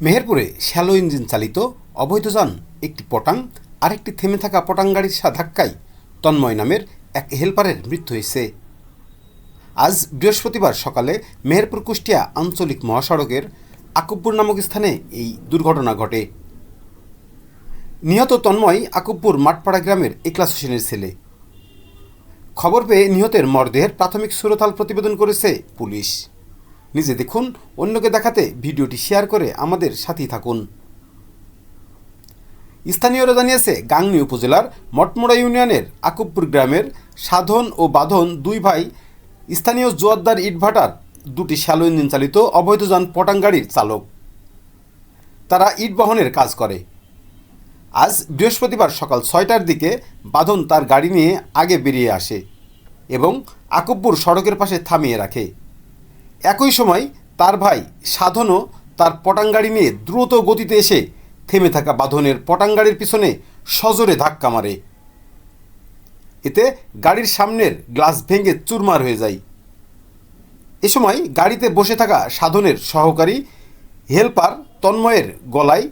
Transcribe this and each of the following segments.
মেহেরপুরে shallow engine চালিত অবৈধযান একটি পটাং আরেকটি থেমে থাকা পটাং গাড়ির ধাক্কায় তন্ময় নামের এক হেলপারের মৃত্যু হয়েছে। আজ বৃহস্পতিবার সকালে মেহেরপুর কুষ্টিয়া আঞ্চলিক মহাসড়কের আকুবপুর নামক স্থানে এই দুর্ঘটনা ঘটে। নিহত তন্ময় আকুবপুর মাঠপাড়া গ্রামের ইকলাস হোসেনের ছেলে। খবর পেয়ে নিহতের মরদেহের প্রাথমিক সুরতাল প্রতিবেদন করেছে পুলিশ। নিজে দেখুন, অন্যকে দেখাতে ভিডিওটি শেয়ার করে আমাদের সাথেই থাকুন। স্থানীয়রা জানিয়েছে, গাংনী উপজেলার মটমোড়া ইউনিয়নের আকুবপুর গ্রামের সাধন ও বাঁধন দুই ভাই স্থানীয় জোয়ারদার ইটভাটার দুটি শ্যালো ইঞ্জিন চালিত অবৈধযান পটাং গাড়ির চালক। তারা ইট বহনের কাজ করে। আজ বৃহস্পতিবার সকাল 6টার দিকে বাঁধন তার গাড়ি নিয়ে আগে বেরিয়ে আসে এবং আকুবপুর সড়কের পাশে থামিয়ে রাখে। একই সময় তার ভাই সাধনও তার পটাং গাড়ি নিয়ে দ্রুত গতিতে এসে থেমে থাকা বাঁধনের পটাং গাড়ির পিছনে সজোরে ধাক্কা মারে। এতে গাড়ির সামনের গ্লাস ভেঙে চুরমার হয়ে যায়। এ সময় গাড়িতে বসে থাকা সাধনের সহকারী হেলপার তন্ময়ের গলায়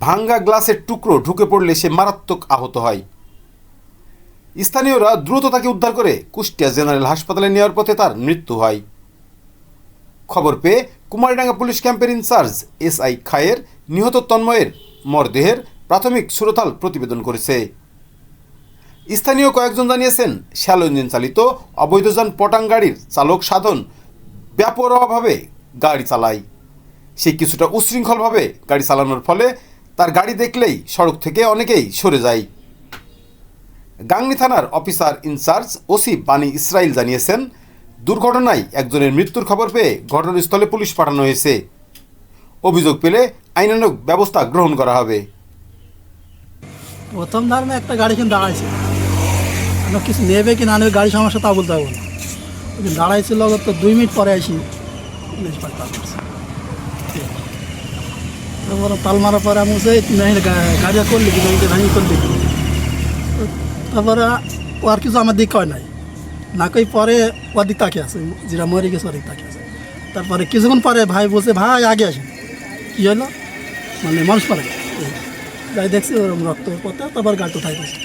ভাঙ্গা গ্লাসের টুকরো ঢুকে পড়লে সে মারাত্মক আহত হয়। স্থানীয়রা দ্রুত তাকে উদ্ধার করে কুষ্টিয়া জেনারেল হাসপাতালে নেওয়ার পথে তার মৃত্যু হয়। খবর পেয়ে কুমারডাঙ্গা পুলিশ ক্যাম্পের ইনচার্জ এসআই খায়ের নিহত তন্ময়ের মরদেহের প্রাথমিক সুরতাল প্রতিবেদন করেছে। স্থানীয় কয়েকজন জানিয়েছেন, শ্যালো ইঞ্জিন চালিত অবৈধযান পটাং গাড়ির চালক সাধন বেপরোয়াভাবে গাড়ি চালায়। সে কিছুটা উশৃঙ্খলভাবে গাড়ি চালানোর ফলে তার গাড়ি দেখলেই সড়ক থেকে অনেকেই সরে যায়। গাংনী থানার অফিসার ইনচার্জ ওসি বানী ইসরাইল জানিয়েছেন, দুর্ঘটনায় একজনের মৃত্যুর খবর পেয়ে ঘটনাস্থলে পুলিশ পাঠানো হয়েছে। অভিযোগ পেলে আইনানুগ ব্যবস্থা গ্রহণ করা হবে। প্রথম ধারণা একটা গাড়ি কিন্তু দাঁড়াইছে, কিছু নেবে কি না নেবে গাড়ি সমস্যা তা বলতে পারবো না। দাঁড়াইছিল তো 2 মিনিট পরে আসি তাল মারার পরে আমি গাড়িটা করলি কি ভাঙি করলি, তারপরে ও আর কিছু আমার দিক কয় নাই না কই পরে ওর দিক তাকিয়ে আছে, যেটা মরে গেছে ওর দিক তাকিয়ে আছে। তারপরে কিছুক্ষণ পরে ভাই বলছে, ভাই আগে আসেন। কী হলো মানে মানুষ পারে যাই দেখছি ওরকম রক্ত পথে, তারপর গাড়িটা উঠাই গেছে।